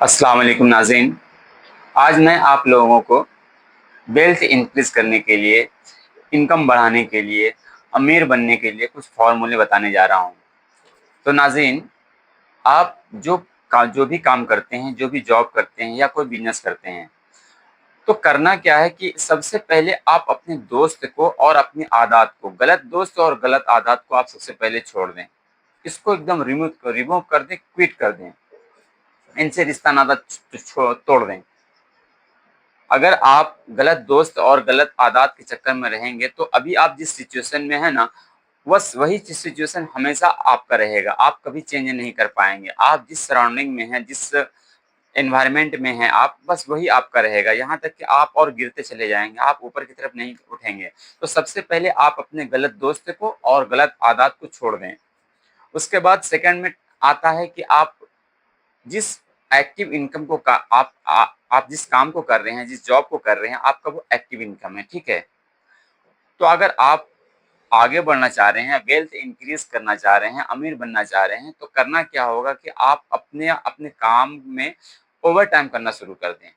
अस्सलाम वालेकुम नाज़रीन। आज मैं आप लोगों को वेल्थ इंक्रीज़ करने के लिए, इनकम बढ़ाने के लिए, अमीर बनने के लिए कुछ फ़ॉर्मूले बताने जा रहा हूँ। तो नाज़रीन, आप जो भी काम करते हैं, जो भी जॉब करते हैं या कोई बिज़नेस करते हैं, तो करना क्या है कि सबसे पहले आप अपने दोस्त को और अपनी आदत को, गलत दोस्त और गलत आदत को आप सबसे पहले छोड़ दें। इसको एकदम रिमूव कर दें, क्विट कर दें। इनसे रिश्ता नाता तोड़ दें। अगर आप गलत दोस्त और गलत आदत के चक्कर में रहेंगे तो अभी आप जिस सिचुएशन में है ना, बस वही सिचुएशन हमेशा आपका रहेगा। आप कभी चेंज नहीं कर पाएंगे। आप जिस सराउंडिंग में हैं, जिस एनवायरनमेंट में हैं, आप बस वही आपका रहेगा। यहाँ तक कि आप और गिरते चले जाएंगे, आप ऊपर की तरफ नहीं उठेंगे। तो सबसे पहले आप अपने गलत दोस्त को और गलत आदत को छोड़ दें। उसके बाद सेकंड में आता है कि आप जिस एक्टिव इनकम को का आप जिस काम को कर रहे हैं, जिस जॉब को कर रहे हैं, आपका वो एक्टिव इनकम है, ठीक है? तो अगर आप आगे बढ़ना चाह रहे हैं, वेल्थ इंक्रीज़ करना चाह रहे हैं, अमीर बनना चाह रहे हैं, तो करना क्या होगा कि आप अपने अपने काम में ओवरटाइम करना शुरू कर दें।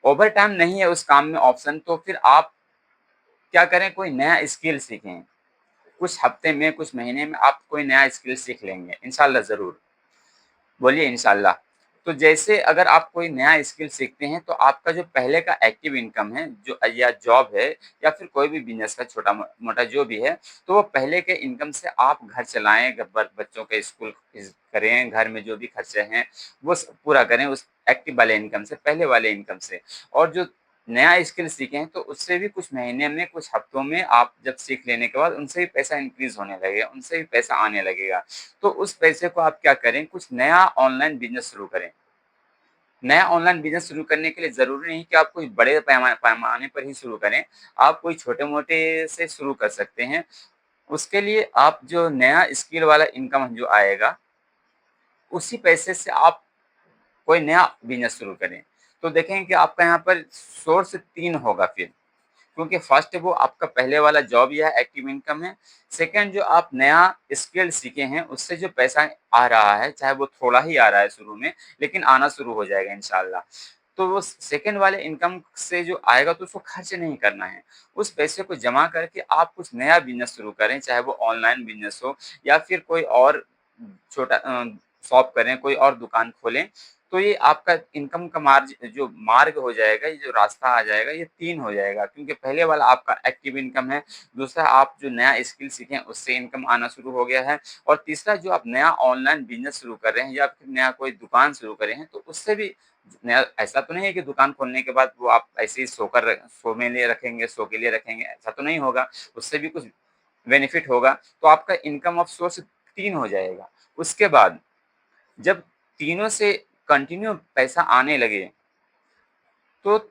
ओवरटाइम नहीं है उस काम में ऑप्शन, तो फिर आप क्या करें, कोई नया स्किल सीखें। कुछ हफ्ते में, कुछ महीने में आप कोई नया स्किल सीख लेंगे, इंशाल्लाह ज़रूर। बोलिए इंशाल्लाह। तो जैसे अगर आप कोई नया स्किल सीखते हैं तो आपका जो पहले का एक्टिव इनकम है, जो या जॉब है या फिर कोई भी बिज़नेस का छोटा-मोटा जो भी है, तो वो पहले के इनकम से आप घर चलाएँ, ग ब बच्चों के स्कूल फीस करें, घर में जो भी खर्चे हैं वो पूरा करें उस एक्टिव वाले इनकम से, पहले वाले इनकम से। और जो नया स्किल सीखे हैं तो उससे भी कुछ महीने में, कुछ हफ्तों में आप जब सीख लेने के बाद उनसे भी पैसा इंक्रीज़ होने लगेगा, उनसे भी पैसा आने लगेगा। तो उस पैसे को आप क्या करें, कुछ नया ऑनलाइन बिज़नेस शुरू करें। नया ऑनलाइन बिज़नेस शुरू करने के लिए ज़रूरी नहीं कि आप कोई बड़े पैमाने पर ही शुरू करें, आप कोई छोटे-मोटे से शुरू कर सकते हैं। उसके लिए आप जो नया स्किल वाला इनकम जो आएगा, उसी पैसे से आप कोई नया बिज़नेस शुरू करें। तो देखेंगे कि आपका यहाँ पर सोर्स 3 होगा फिर। क्योंकि फर्स्ट वो आपका पहले वाला जॉब या एक्टिव इनकम है। सेकंड जो आप नया स्किल सीखे हैं, उससे जो पैसा आ रहा है, चाहे वो थोड़ा ही आ रहा है शुरू में, लेकिन आना शुरू हो जाएगा इंशाल्लाह। तो वो सेकंड वाले इनकम से जो आएगा तो उसको खर्च नहीं करना है। उस पैसे को जमा करके आप कुछ नया बिज़नेस शुरू करें, चाहे वो ऑनलाइन बिज़नेस हो या फिर कोई और छोटा शॉप करें, कोई और दुकान खोलें। तो ये आपका इनकम का मार्ग हो जाएगा, ये जो रास्ता आ जाएगा, ये 3 हो जाएगा, क्योंकि पहले वाला आपका एक्टिव इनकम है, दूसरा आप जो नया स्किल सीखे हैं उससे इनकम आना शुरू हो गया है, और तीसरा जो आप नया ऑनलाइन बिज़नेस शुरू कर रहे हैं या फिर नया कोई दुकान शुरू कर रहे हैं, तो उससे भी नया, ऐसा तो नहीं है कि दुकान खोलने के बाद वो आप ऐसे ही शो में लिए रखेंगे, शो के लिए रखेंगे, ऐसा तो नहीं होगा, उससे भी कुछ बेनिफिट होगा। तो आपका इनकम ऑफ सोर्स 3 हो जाएगा। उसके बाद जब तीनों से कंटिन्यू पैसा आने लगे, तो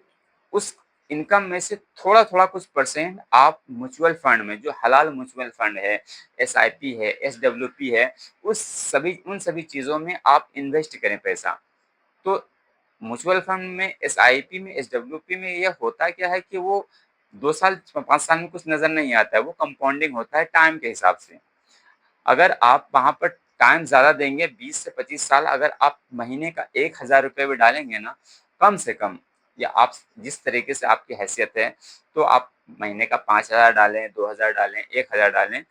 उस इनकम में से थोड़ा-थोड़ा कुछ परसेंट आप म्यूचुअल फंड में, जो हलाल म्यूचुअल फंड है, एसआईपी है, एसडब्ल्यूपी है, उन सभी चीज़ों में आप इन्वेस्ट करें पैसा। तो म्यूचुअल फंड में, एसआईपी में, एसडब्ल्यूपी में ये होता क्या है कि वो 2 साल, 5 साल में कुछ नज़र नहीं आता है, वो कंपाउंडिंग होता है टाइम के हिसाब से। अगर आप वहाँ पर टाइम ज़्यादा देंगे, 20 से 25 साल, अगर आप महीने का ₹1000 भी डालेंगे ना, कम से कम, या आप जिस तरीके से आपकी हैसियत है, तो आप महीने का 5000 डालें, 2000 डालें, 1000 डालें,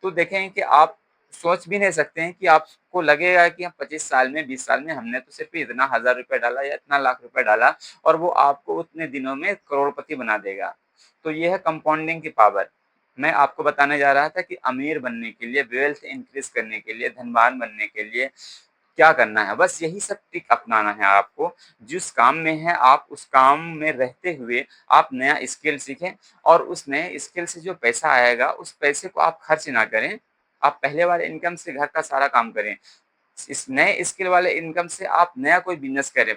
तो देखेंगे कि आप सोच भी नहीं सकते हैं कि आपको लगेगा कि हम 25 साल में, 20 साल में हमने तो सिर्फ़ इतना ₹1000 डाला या इतना लाख रुपए डाला, और वो आपको उतने दिनों में करोड़पति बना देगा। तो ये है कंपाउंडिंग की पावर। मैं आपको बताने जा रहा था कि अमीर बनने के लिए, वेल्थ इंक्रीज़ करने के लिए, धनवान बनने के लिए क्या करना है? बस यही सब ट्रिक अपनाना है आपको। जिस काम में हैं, आप उस काम में रहते हुए आप नया स्किल सीखें, और उस नए स्किल से जो पैसा आएगा, उस पैसे को आप खर्च ना करें। आप पहले वाले इनकम से घर का सारा काम करें। इस नए स्किल वाले इनकम से आप नया कोई बिज़नेस करें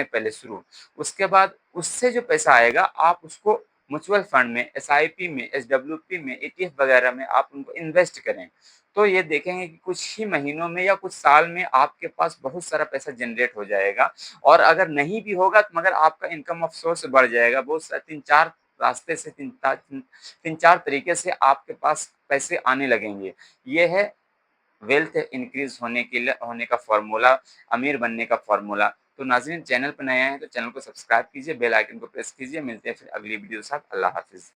पहले शुरू। उसके बाद उससे जो पैसा आएगा, आप उसको म्यूचुअल फंड में, एसआईपी में, एसडब्ल्यूपी में, ईटीएफ वगैरह में आप उनको इन्वेस्ट करें। तो ये देखेंगे कि कुछ ही महीनों में या कुछ साल में आपके पास बहुत सारा पैसा जनरेट हो जाएगा, और अगर नहीं भी होगा तो मगर आपका इनकम ऑफ सोर्स बढ़ जाएगा। बहुत सा 3-4 रास्ते से, 3-4 तरीके से आपके पास पैसे आने लगेंगे। ये है वेल्थ इंक्रीज होने का फॉर्मूला, अमीर बनने का फॉर्मूला। तो नाज़रीन, चैनल पर नए आए हैं तो चैनल को सब्सक्राइब कीजिए, बेल आइकन को प्रेस कीजिए। मिलते हैं फिर अगली वीडियो के साथ। अल्लाह हाफ़िज़।